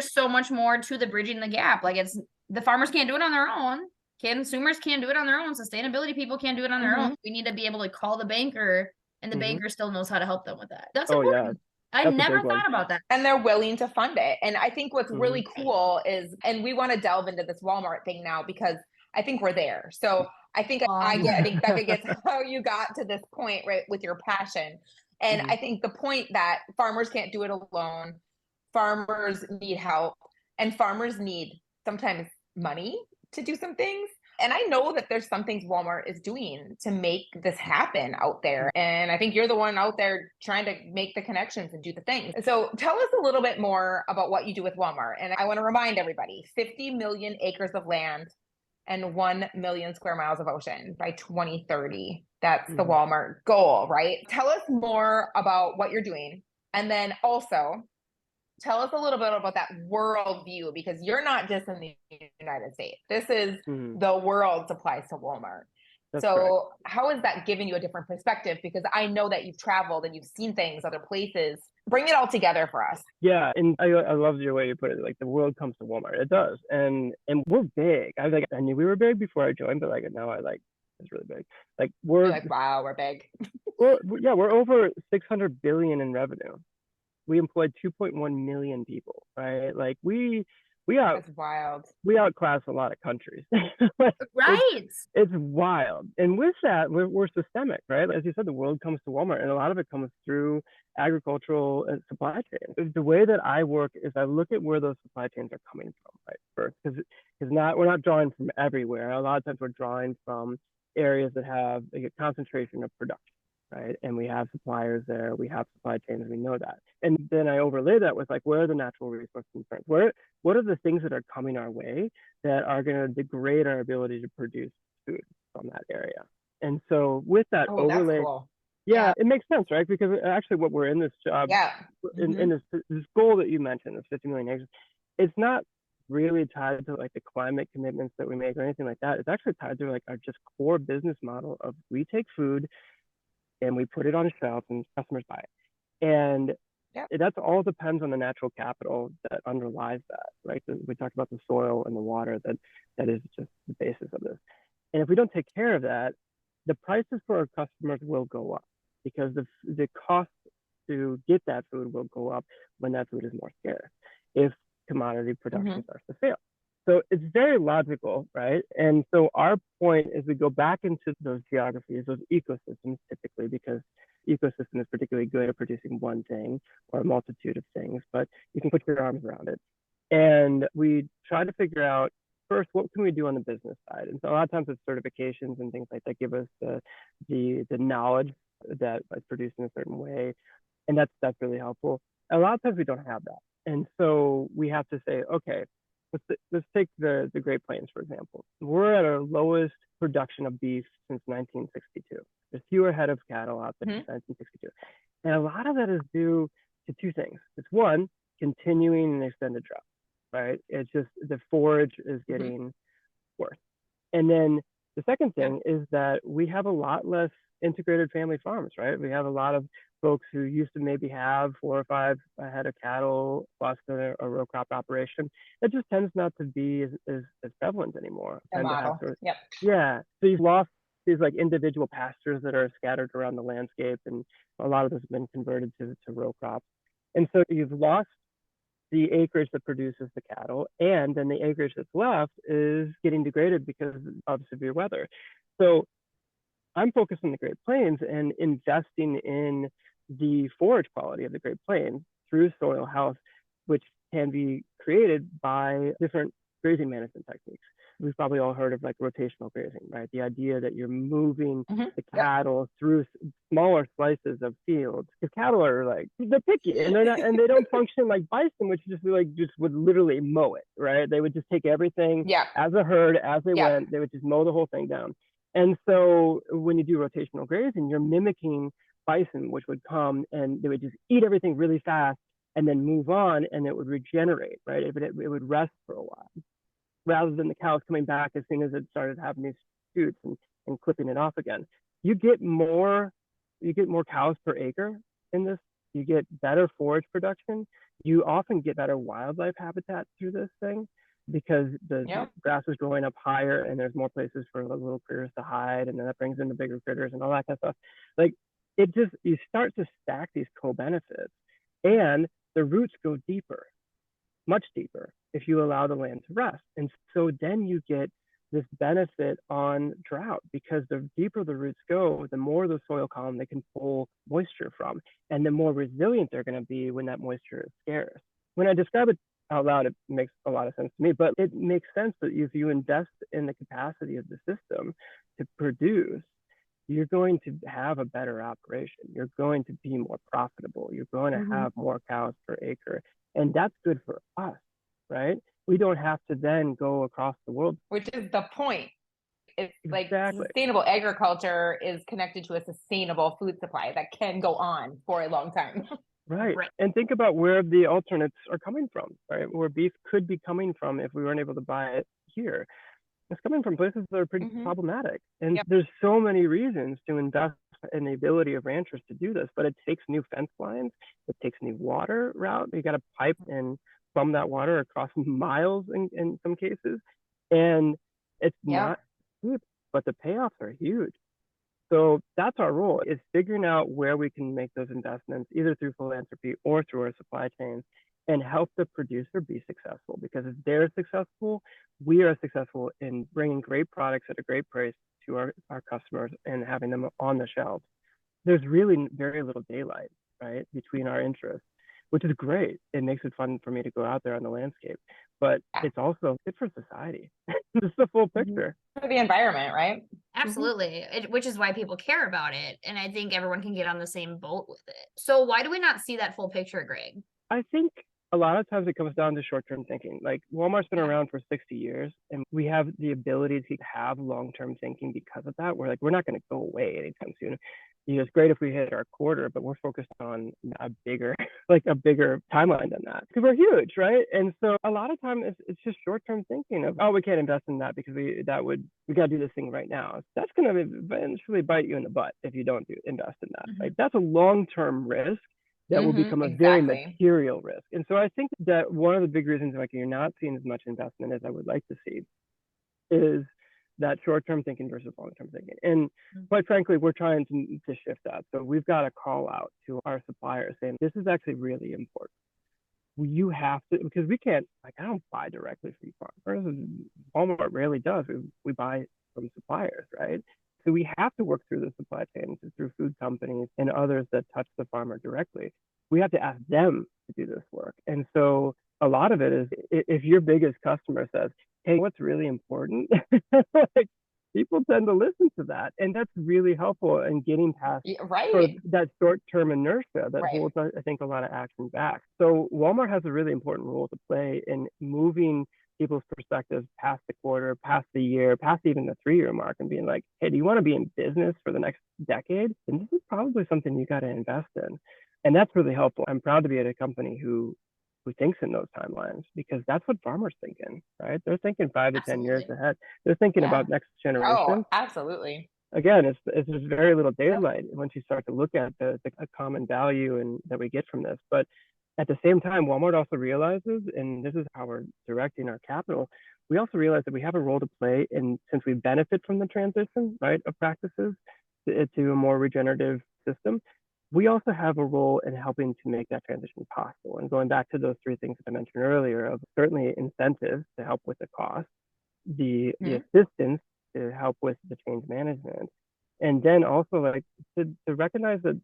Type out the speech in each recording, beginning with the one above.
there's so much more to the bridging the gap. Like the farmers can't do it on their own. Consumers can't do it on their own. Sustainability people can't do it on their own. We need to be able to call the banker, and the banker still knows how to help them with that. That's important. I never thought about that. And they're willing to fund it. And I think what's really cool is, and we want to delve into this Walmart thing now because I think we're there. So I think I think Becca gets how you got to this point, right, with your passion. And I think the point that farmers can't do it alone, farmers need help, and farmers need sometimes money to do some things. And I know that there's some things Walmart is doing to make this happen out there. And I think you're the one out there trying to make the connections and do the things. So tell us a little bit more about what you do with Walmart. And I want to remind everybody, 50 million acres of land and 1 million square miles of ocean by 2030. That's the Walmart goal, right? Tell us more about what you're doing. And then also tell us a little bit about that world view, because you're not just in the United States. This is the world supplies to Walmart. That's so correct. How is that giving you a different perspective? Because I know that you've traveled and you've seen things, other places. Bring it all together for us. Yeah, and I love your way you put it. Like the world comes to Walmart. It does, and we're big. I knew we were big before I joined, but like now it's really big. Like we're like, wow, we're big. we're over 600 billion in revenue. We employed 2.1 million people, right? Like that's wild. We outclass a lot of countries. Right. It's wild. And with that, we're systemic, right? As you said, the world comes to Walmart, and a lot of it comes through agricultural and supply chains. The way that I work is I look at where those supply chains are coming from, right? First, because we're not drawing from everywhere. A lot of times we're drawing from areas that have a concentration of production, right? And we have suppliers there, we have supply chains, we know that. And then I overlay that with like, where are the natural resource concerns? What are the things that are coming our way that are going to degrade our ability to produce food from that area? And so with that overlay, that's cool. Yeah, it makes sense, right? Because actually what we're in this job, in this goal that you mentioned, this 50 million acres, it's not really tied to like the climate commitments that we make or anything like that. It's actually tied to like our just core business model of we take food and we put it on a shelf and customers buy it. And that's all depends on the natural capital that underlies that, right? We talked about the soil and the water that is just the basis of this. And if we don't take care of that, the prices for our customers will go up because the cost to get that food will go up when that food is more scarce, if commodity production starts to fail. So it's very logical, right? And so our point is we go back into those geographies, those ecosystems typically, because ecosystem is particularly good at producing one thing or a multitude of things, but you can put your arms around it. And we try to figure out first, what can we do on the business side? And so a lot of times it's certifications and things like that give us the knowledge that is produced in a certain way. And that's really helpful. A lot of times we don't have that. And so we have to say, okay, let's take the Great Plains, for example. We're at our lowest production of beef since 1962. There's fewer head of cattle out there since 1962. And a lot of that is due to two things. It's one, continuing an extended drought, right? It's just the forage is getting worse. And then the second thing is that we have a lot less integrated family farms, right? We have a lot of folks who used to maybe have 4 or 5 head of cattle plus a row crop operation. That just tends not to be as prevalent anymore. Yeah. So you've lost these like individual pastures that are scattered around the landscape, and a lot of those have been converted to row crops. And so you've lost the acreage that produces the cattle, and then the acreage that's left is getting degraded because of severe weather. So I'm focused on the Great Plains and investing in the forage quality of the Great Plains through soil health, which can be created by different grazing management techniques. We've probably all heard of like rotational grazing, right? The idea that you're moving the cattle through smaller slices of fields. Because cattle are like, they're picky and they don't function like bison, which just would literally mow it, right? They would just take everything as a herd, as they went, they would just mow the whole thing down. And so when you do rotational grazing, you're mimicking bison, which would come and they would just eat everything really fast and then move on, and it would regenerate, right? It would rest for a while, rather than the cows coming back as soon as it started having these shoots and clipping it off again. You get more cows per acre in this. You get better forage production. You often get better wildlife habitat through this thing because the grass is growing up higher and there's more places for the little critters to hide, and then that brings in the bigger critters and all that kind of stuff. Like it just, you start to stack these co-benefits, and the roots go deeper, much deeper, if you allow the land to rest. And so then you get this benefit on drought, because the deeper the roots go, the more the soil column they can pull moisture from, and the more resilient they're going to be when that moisture is scarce. When I describe it out loud, it makes a lot of sense to me, but it makes sense that if you invest in the capacity of the system to produce, you're going to have a better operation. You're going to be more profitable. You're going to have more cows per acre. And that's good for us, right? We don't have to then go across the world. Which is the point. It's like sustainable agriculture is connected to a sustainable food supply that can go on for a long time. Right. And think about where the alternates are coming from, right? Where beef could be coming from if we weren't able to buy it here. It's coming from places that are pretty problematic. And there's so many reasons to invest in the ability of ranchers to do this, but it takes new fence lines. It takes new water route. You got to pipe and plumb that water across miles in some cases. And it's not cheap, but the payoffs are huge. So that's our role, is figuring out where we can make those investments, either through philanthropy or through our supply chains, and help the producer be successful. Because if they're successful, we are successful in bringing great products at a great price to our customers and having them on the shelves. There's really very little daylight, right, between our interests, which is great. It makes it fun for me to go out there on the landscape, but it's also good for society. It's the full picture. For the environment, right? Absolutely. Which is why people care about it. And I think everyone can get on the same boat with it. So why do we not see that full picture, Greg? I think a lot of times it comes down to short-term thinking. Like Walmart's been around for 60 years, and we have the ability to have long-term thinking because of that. We're like, we're not going to go away anytime soon. It's great if we hit our quarter, but we're focused on a bigger timeline than that, because we're huge, right? And so a lot of time it's just short-term thinking of, oh, we can't invest in that because we got to do this thing right now. That's going to eventually bite you in the butt if you don't invest in that. Like that's a long-term risk that will become a very material risk. And so I think that one of the big reasons like you're not seeing as much investment as I would like to see is that short-term thinking versus long-term thinking. And quite frankly, we're trying to shift that. So we've got a call out to our suppliers saying, this is actually really important. You have to, because we can't, like, I don't buy directly from farmers. Walmart rarely does. We buy from suppliers, right? So we have to work through the supply chains, through food companies and others that touch the farmer directly. We have to ask them to do this work. And so a lot of it is, if your biggest customer says, hey, what's really important? Like, people tend to listen to that. And that's really helpful in getting past that short-term inertia that holds, I think, a lot of action back. So Walmart has a really important role to play in moving people's perspectives past the quarter, past the year, past even the 3-year mark, and being like, hey, do you want to be in business for the next decade? Then this is probably something you got to invest in. And that's really helpful. I'm proud to be at a company who thinks in those timelines, because that's what farmers thinking, right? They're thinking 5 to 10 years ahead. They're thinking about next generation. Oh, absolutely. Again, it's just very little daylight once you start to look at the common value and that we get from this. But at the same time, Walmart also realizes, and this is how we're directing our capital, we also realize that we have a role to play, and since we benefit from the transition, right, of practices to a more regenerative system, we also have a role in helping to make that transition possible. And going back to those 3 things that I mentioned earlier, of certainly incentives to help with the cost, the assistance to help with the change management, and then also like to recognize that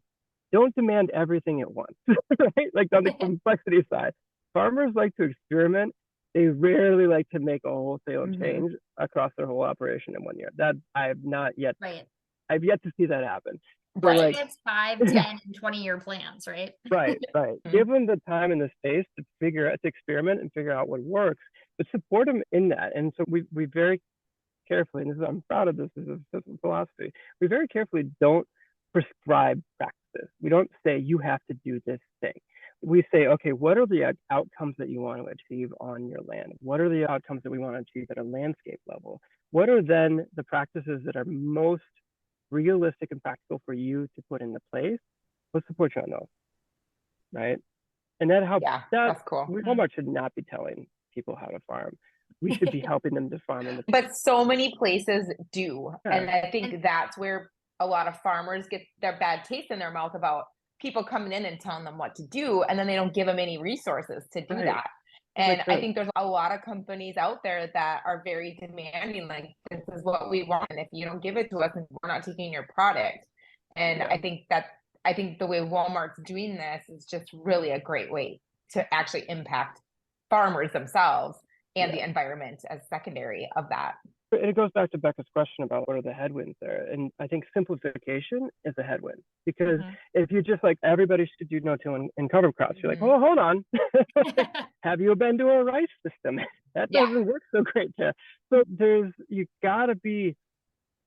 don't demand everything at once, right? Like on the complexity side, farmers like to experiment. They rarely like to make a wholesale change across their whole operation in 1 year. That I have not yet. I've yet to see that happen. But like, it's 5, 10, and 20-year plans, right? Right. Give them the time and the space to experiment and figure out what works, but support them in that. And so we very carefully, and I'm proud of this as a philosophy, we very carefully don't prescribe practices. We don't say you have to do this thing. We say, okay, what are the outcomes that you want to achieve on your land? What are the outcomes that we want to achieve at a landscape level? What are then the practices that are most realistic and practical for you to put into place? Let's support you on those, right? And that helps. Yeah, that's cool. Walmart should not be telling people how to farm. We should be helping them to farm. But so many places do. Yeah. And I think that's where a lot of farmers get their bad taste in their mouth about people coming in and telling them what to do, and then they don't give them any resources to do that. And I think there's a lot of companies out there that are very demanding, like, this is what we want, and if you don't give it to us, we're not taking your product. And I think the way Walmart's doing this is just really a great way to actually impact farmers themselves and the environment as secondary of that. It goes back to Becca's question about what are the headwinds there. And I think simplification is a headwind, because if you just like, everybody should do no-till and cover crops, you're like, oh, hold on. Have you been to a rice system? That doesn't work so great. So you gotta be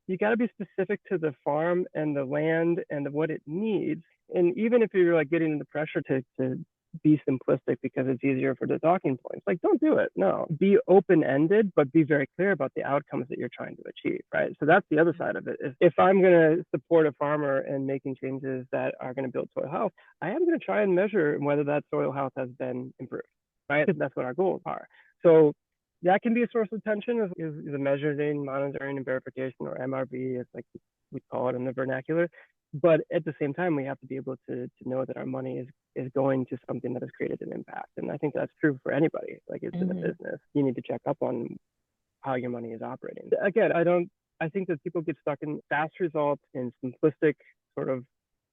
specific to the farm and the land and what it needs. And even if you're like getting the pressure to be simplistic because it's easier for the talking points, like, don't do it. No, be open-ended, but be very clear about the outcomes that you're trying to achieve, right? So that's the other side of it. Is if I'm going to support a farmer and making changes that are going to build soil health, I am going to try and measure whether that soil health has been improved, right? That's what our goals are. So that can be a source of tension, is the measuring, monitoring, and verification, or MRV, it's like we call it in the vernacular. But at the same time, we have to be able to know that our money is going to something that has created an impact. And I think that's true for anybody. Like, it's in a business, you need to check up on how your money is operating. Again, I think that people get stuck in fast results and simplistic sort of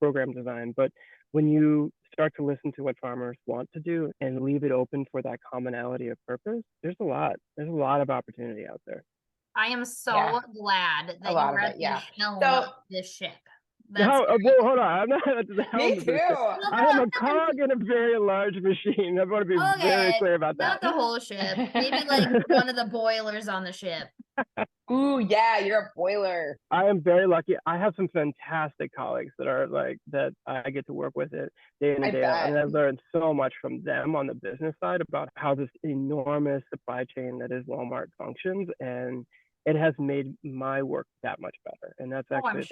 program design. But when you start to listen to what farmers want to do and leave it open for that commonality of purpose, there's a lot of opportunity out there. I am so glad that you read the helm of this ship. Well, hold on. I'm not at the helm of this. I am a cog in a very large machine. I want to be very clear about that. Not the whole ship. Maybe like one of the boilers on the ship. Ooh, yeah, you're a boiler. I am very lucky. I have some fantastic colleagues that I get to work with it day in and day out. And I've learned so much from them on the business side about how this enormous supply chain that is Walmart functions. And it has made my work that much better. And that's actually,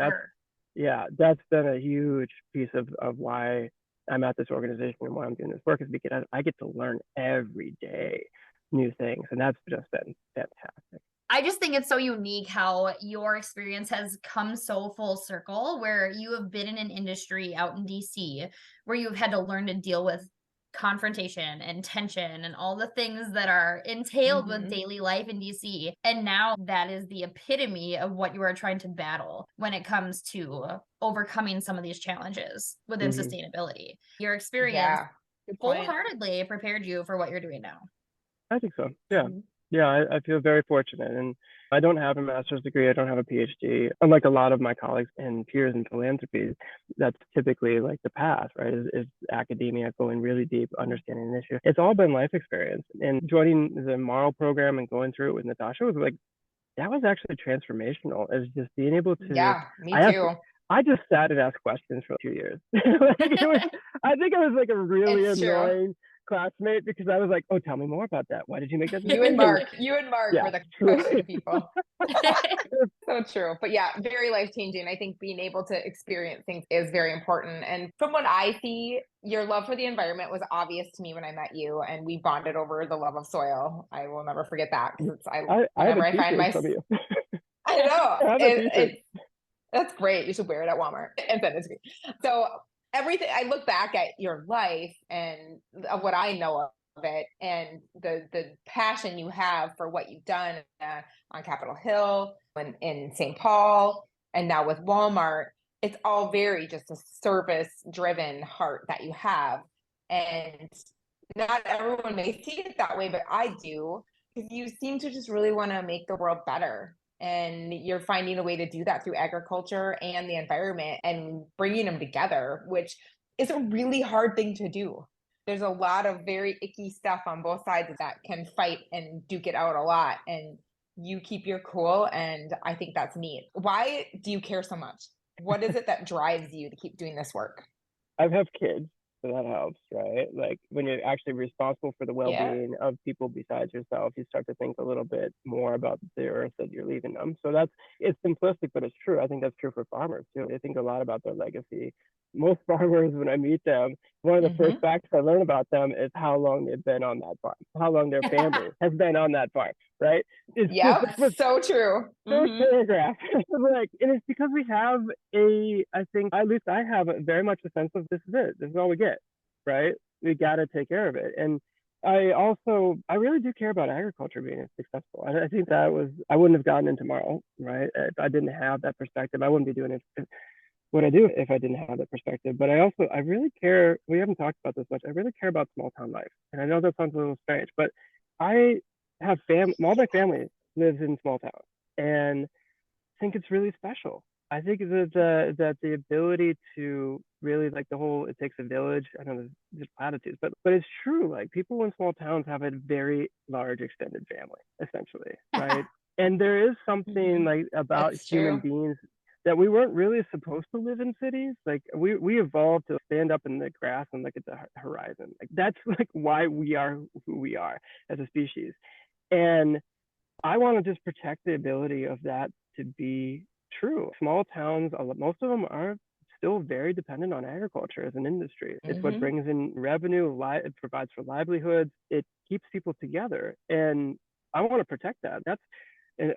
that's been a huge piece of why I'm at this organization and why I'm doing this work, is because I get to learn every day new things. And that's just been fantastic. I just think it's so unique how your experience has come so full circle, where you have been in an industry out in DC where you've had to learn to deal with confrontation and tension and all the things that are entailed with daily life in DC. And now that is the epitome of what you are trying to battle when it comes to overcoming some of these challenges within sustainability. Your experience full-heartedly prepared you for what you're doing now. I think so. Yeah. Yeah, I feel very fortunate. And I don't have a master's degree. I don't have a PhD. Unlike a lot of my colleagues and peers in philanthropy, that's typically like the path, right? Is academia, going really deep, understanding an issue. It's all been life experience. And joining the Moral program and going through it with Natasha was like, that was actually transformational. Is just being able to. Yeah, me too. I just sat and asked questions for 2 years. I think I was like a really annoying classmate, because I was like, oh, tell me more about that. Why did you make that decision? You and Mark were the question people. So true. But yeah, very life-changing. I think being able to experience things is very important. And from what I see, your love for the environment was obvious to me when I met you, and we bonded over the love of soil. I will never forget that, because whenever I find myself, I know that's great. You should wear it at Walmart and send it to me. So everything, I look back at your life and what I know of it, and the passion you have for what you've done on Capitol Hill and in St. Paul, and now with Walmart. It's all very just a service-driven heart that you have. And not everyone may see it that way, but I do, because you seem to just really want to make the world better. And you're finding a way to do that through agriculture and the environment and bringing them together, which is a really hard thing to do. There's a lot of very icky stuff on both sides that can fight and duke it out a lot. And you keep your cool. And I think that's neat. Why do you care so much? What is it that drives you to keep doing this work? I have kids. So that helps, right? Like, when you're actually responsible for the well-being of people besides yourself, you start to think a little bit more about the earth that you're leaving them. So it's simplistic, but it's true. I think that's true for farmers too. They think a lot about their legacy most farmers, when I meet them, one of the first facts I learn about them is how long they've been on that farm, how long their family has been on that farm, right? It's just so true. First paragraph. Like, and it's because we have I think, at least I have very much a sense of this is it. This is all we get, right? We got to take care of it. And I really do care about agriculture being successful. I think I wouldn't have gotten into tomorrow, right? If I didn't have that perspective, I wouldn't be doing it what I do if I didn't have that perspective. But I really care. We haven't talked about this much. I really care about small town life. And I know that sounds a little strange, but I have all my family lives in small towns, and I think it's really special. I think that the ability to really, like, the whole "it takes a village," I know there's platitudes, but it's true. Like, people in small towns have a very large extended family, essentially, right? And there is something like about human beings that we weren't really supposed to live in cities. Like, we evolved to stand up in the grass and look at the horizon. Like, that's like why we are who we are as a species. And I want to just protect the ability of that to be true. Small towns, most of them are still very dependent on agriculture as an industry. It's what brings in revenue, it provides for livelihoods, it keeps people together. And I want to protect that. That's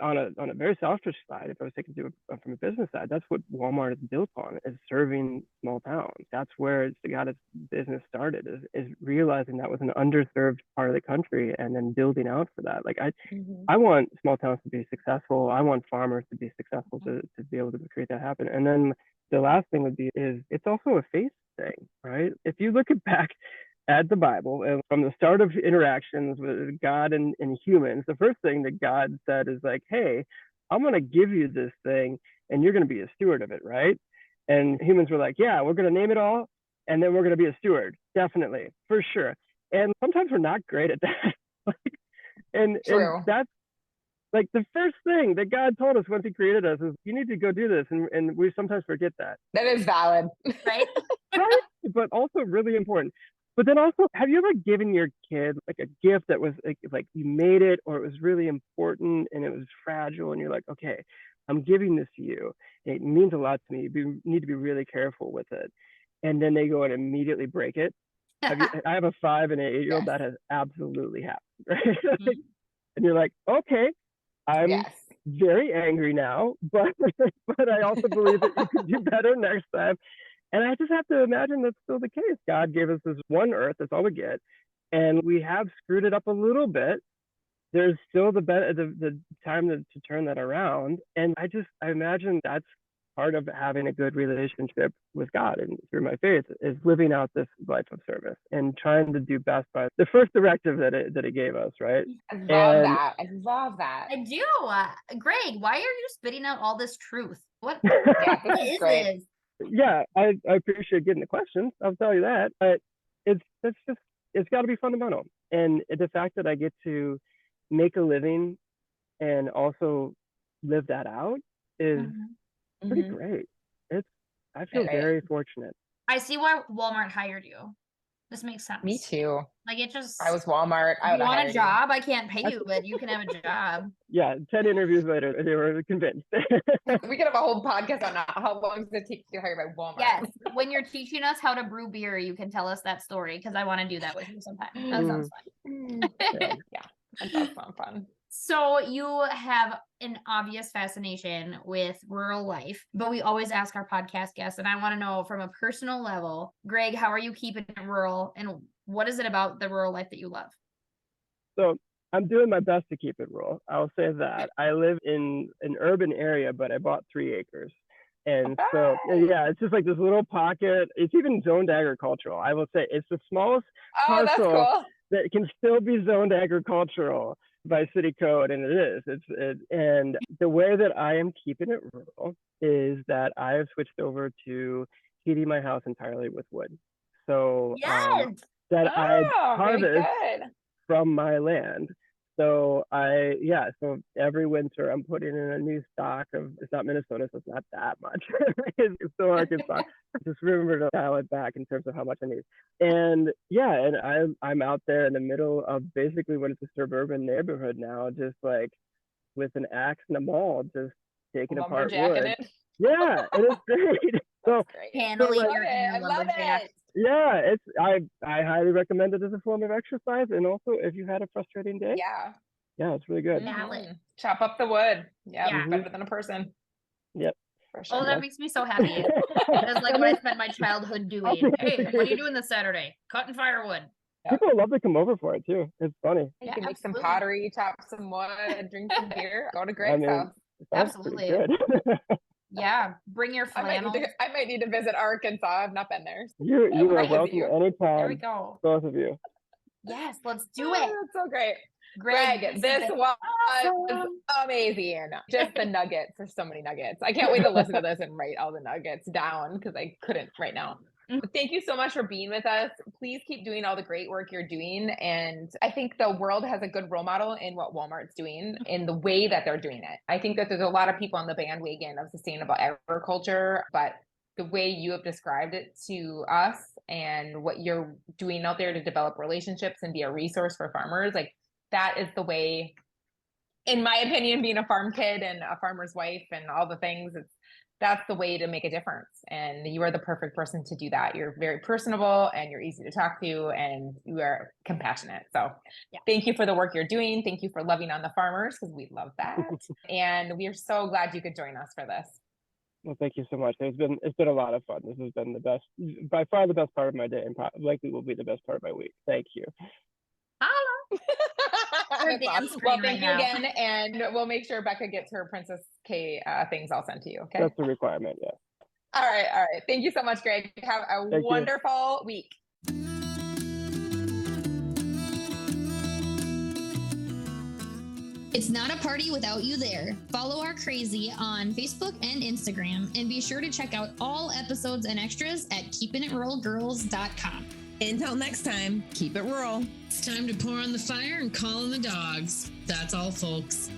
on a very selfish side. If I was taking it from a business side, that's what Walmart is built on, is serving small towns. That's where its business started, is realizing that was an underserved part of the country and then building out for that. Like, I want small towns to be successful. I want farmers to be successful to be able to create that happen. And then the last thing would be it's also a faith thing, right? If you look back at the Bible, and from the start of interactions with God and humans, the first thing that God said is like, hey, I'm going to give you this thing and you're going to be a steward of it, right? And humans were like, yeah, we're going to name it all and then we're going to be a steward, definitely, for sure. And sometimes we're not great at that. and that's like the first thing that God told us once he created us is you need to go do this. And we sometimes forget that. That is valid. Right? Right? But also really important. But then also, have you ever given your kid like a gift that was like you made it, or it was really important and it was fragile, and you're like, okay, I'm giving this to you. It means a lot to me. You need to be really careful with it. And then they go and immediately break it. I have a 5 and an 8-year-old that has absolutely happened, right? And you're like, okay, I'm very angry now, but I also believe that you could do better next time. And I just have to imagine that's still the case. God gave us this one earth, that's all we get. And we have screwed it up a little bit. There's still the time to turn that around. And I imagine that's part of having a good relationship with God and through my faith, is living out this life of service and trying to do best by the first directive that it gave us, right? I love that. I do. Greg, why are you spitting out all this truth? What this is great. this? Yeah, I appreciate getting the questions. I'll tell you that. But it's got to be fundamental. And the fact that I get to make a living and also live that out is pretty great. I feel very fortunate. I see why Walmart hired you. This makes sense. Me too. Like, it just. I was Walmart. I would want a job. I can't pay you, but you can have a job. Yeah, 10 interviews later, they were convinced. We could have a whole podcast on that. How long does it take to get hired by Walmart? Yes. When you're teaching us how to brew beer, you can tell us that story, because I want to do that with you sometime. That sounds fun. Yeah, that does sound fun. So you have an obvious fascination with rural life, but we always ask our podcast guests, and I want to know from a personal level, Greg, how are you keeping it rural, and what is it about the rural life that you love? So I'm doing my best to keep it rural. I'll say that. I live in an urban area, but I bought 3 acres. And so, yeah, it's just like this little pocket. It's even zoned agricultural. I will say it's the smallest parcel that can still be zoned agricultural by city code, and it is. And the way that I am keeping it rural is that I have switched over to heating my house entirely with wood. So I harvest from my land. So so every winter I'm putting in a new stock of, it's not Minnesota, so it's not that much. It's still Arkansas. Just remember to dial it back in terms of how much I need. And I'm out there in the middle of basically what is a suburban neighborhood now, just like with an axe and a maul, just taking apart wood. Yeah, it is great. So handling so, your inner lumberjack. Yeah, I highly recommend it as a form of exercise, and also if you had a frustrating day. Yeah, it's really good. Chop up the wood. Yeah, better than a person. Yep. Sure. Oh, that makes me so happy. That's like what I spent my childhood doing. Hey, what are you doing this Saturday? Cutting firewood. People love to come over for it too. It's funny. You can make some pottery, chop some wood, drink some beer. Go to Greg's house. Absolutely. Yeah, bring your flannel. I might need to visit Arkansas. I've not been there. You are welcome anytime. There we go. Both of you. Yes, let's do it. That's so great. Greg, this was amazing. Just the nuggets. There's so many nuggets. I can't wait to listen to this and write all the nuggets down because I couldn't right now. But thank you so much for being with us. Please keep doing all the great work you're doing. And I think the world has a good role model in what Walmart's doing in the way that they're doing it. I think that there's a lot of people on the bandwagon of sustainable agriculture, but the way you have described it to us and what you're doing out there to develop relationships and be a resource for farmers, like that is the way, in my opinion, being a farm kid and a farmer's wife and all the things, that's the way to make a difference. And you are the perfect person to do that. You're very personable and you're easy to talk to and you are compassionate. So thank you for the work you're doing. Thank you for loving on the farmers because we love that. And we are so glad you could join us for this. Well, thank you so much. It's been a lot of fun. This has been the best, by far the best part of my day, and likely will be the best part of my week. Thank you. Well, thank you again, and we'll make sure Becca gets her Princess K things all sent to you. Okay, that's the requirement. Yeah. All right. Thank you so much, Greg. Have a wonderful week. It's not a party without you there. Follow our crazy on Facebook and Instagram, and be sure to check out all episodes and extras at keepinitruralgirls.com. Until next time, keep it rural. It's time to pour on the fire and call in the dogs. That's all, folks.